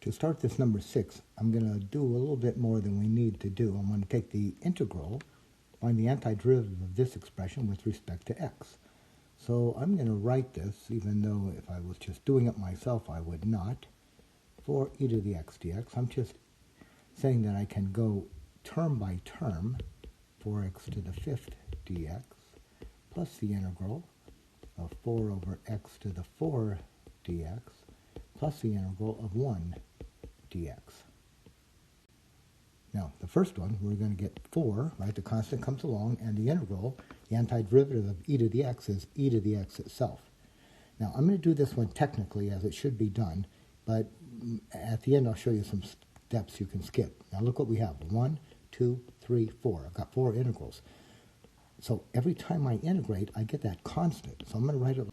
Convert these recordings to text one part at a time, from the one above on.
to start this number 6, I'm going to do a little bit more than we need to do. I'm going to take the integral, find the antiderivative of this expression with respect to x. So I'm going to write this, even though if I was just doing it myself, I would not, for e to the x dx. I'm just saying that I can go term by term, 4x to the 5th dx, plus the integral of 4 over x to the 4 dx, plus the integral of 1 dx. Now, the first one, we're going to get 4, right? The constant comes along, and the integral, the antiderivative of e to the x is e to the x itself. Now, I'm going to do this one technically as it should be done, but at the end I'll show you some steps you can skip. Now, look what we have. 1, 2, 3, 4. I've got 4 integrals. So every time I integrate, I get that constant. So I'm going to write it.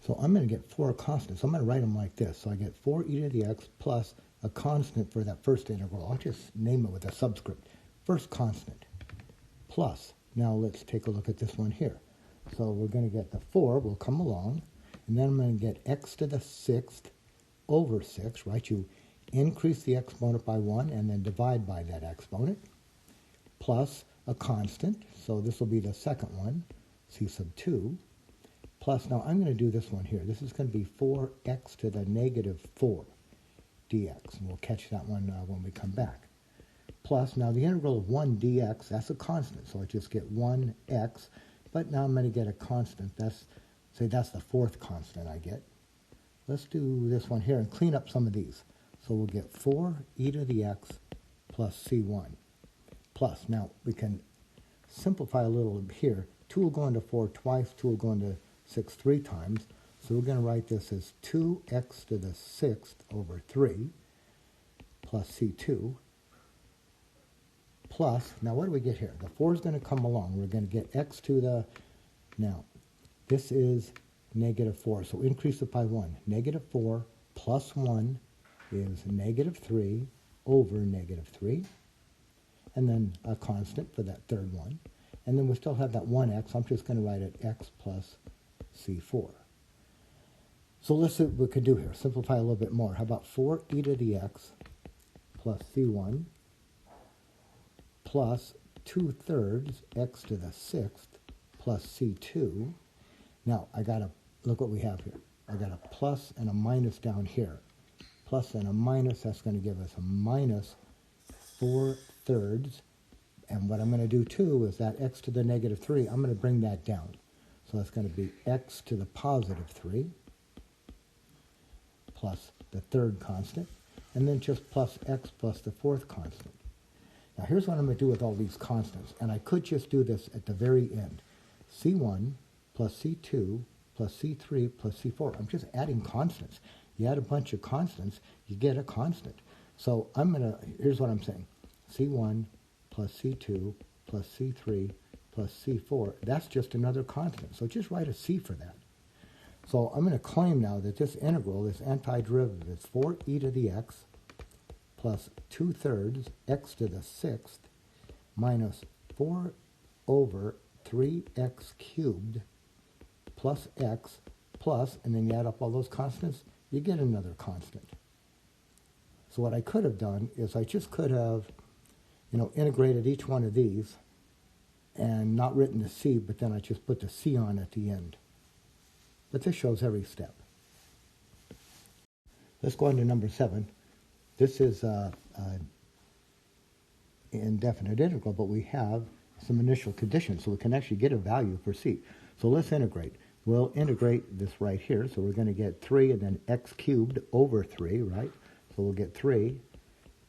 So I'm going to get 4 constants. I'm going to write them like this. So I get 4 e to the x plus a constant for that first integral. I'll just name it with a subscript. First constant plus. Now let's take a look at this one here. So we're going to get the 4 will come along, and then I'm going to get x to the 6th over 6, right? You increase the exponent by 1 and then divide by that exponent, plus a constant. So this will be the second one, c sub 2, plus, now I'm going to do this one here. This is going to be 4x to the negative 4 dx. And we'll catch that one when we come back. Plus, now the integral of 1 dx, that's a constant. So I just get 1x. But now I'm going to get a constant. That's the fourth constant I get. Let's do this one here and clean up some of these. So we'll get 4 e to the x plus c1. Plus, now we can simplify a little here. 2 will go into 4 twice. 2 will go into 6 3 times. So we're going to write this as 2x to the 6th over 3 plus c2 plus, now what do we get here? The 4 is going to come along. We're going to get x to the, now this is negative 4. So increase it by 1. Negative 4 plus 1 is negative 3 over negative 3. And then a constant for that third one. And then we still have that 1x. I'm just going to write it x plus c4. So let's see what we can do here. Simplify a little bit more. How about 4 e to the x plus c1 plus 2/3 x to the 6th plus c2. Now, I got to look what we have here. I got a plus and a minus down here. Plus and a minus, that's going to give us a minus 4/3. And what I'm going to do too is that x to the negative 3, I'm going to bring that down. So that's going to be x to the positive 3 plus the third constant, and then just plus x plus the fourth constant. Now here's what I'm going to do with all these constants, and I could just do this at the very end. C1 plus C2 plus C3 plus C4. I'm just adding constants. You add a bunch of constants, you get a constant. So here's what I'm saying. C1 plus C2 plus C3 plus C4, that's just another constant. So just write a C for that. So I'm going to claim now that this integral, this antiderivative, is 4 e to the x plus 2/3 x to the 6th minus 4 over 3x cubed plus x plus, and then you add up all those constants, you get another constant. So what I could have done is I just could have, integrated each one of these and not written the c, but then I just put the c on at the end. But this shows every step. Let's go on to number 7. This is an indefinite integral, but we have some initial conditions, so we can actually get a value for c. So let's integrate. We'll integrate this right here, so we're going to get 3 and then x cubed over 3, right? So we'll get 3,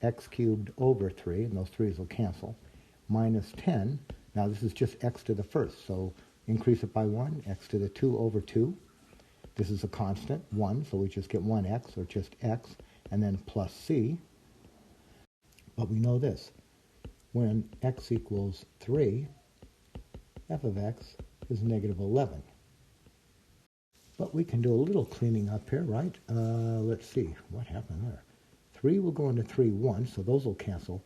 x cubed over 3, and those 3's will cancel, minus 10. Now this is just x to the first, so increase it by 1, x to the 2 over 2. This is a constant, 1, so we just get 1x, or just x, and then plus c. But we know this. When x equals 3, f of x is negative 11. But we can do a little cleaning up here, right? Let's see. What happened there? 3 will go into 3 once, so those will cancel.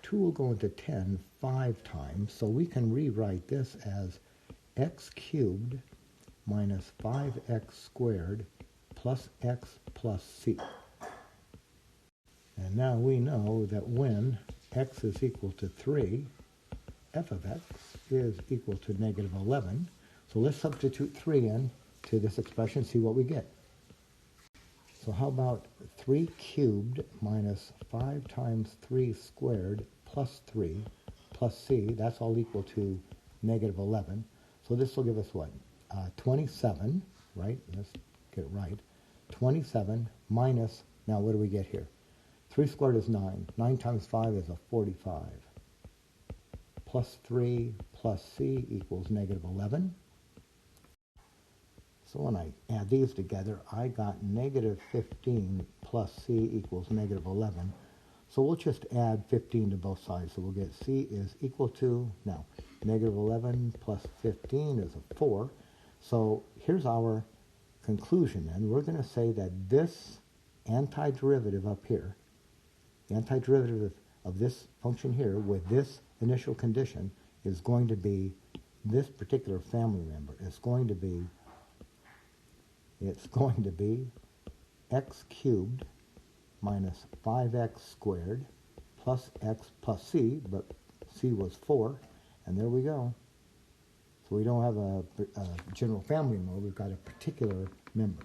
2 will go into 10 5 times, so we can rewrite this as x cubed minus 5x squared plus x plus c. And now we know that when x is equal to 3, f of x is equal to negative 11. So let's substitute 3 in to this expression, see what we get. So how about 3 cubed minus 5 times 3 squared plus 3 plus c, that's all equal to negative 11. So this will give us what? 27, right? Let's get it right. 27 minus, now what do we get here? 3 squared is 9. 9 times 5 is a 45. Plus 3 plus c equals negative 11. So when I add these together, I got negative 15 plus c equals negative 11. So we'll just add 15 to both sides. So we'll get c is equal to, now, negative 11 plus 15 is a 4. So here's our conclusion, and we're going to say that this antiderivative up here, the antiderivative of this function here with this initial condition is going to be this particular family member. It's going to be x cubed minus 5x squared plus x plus c, but c was 4, and there we go. So we don't have a general family member, we've got a particular member.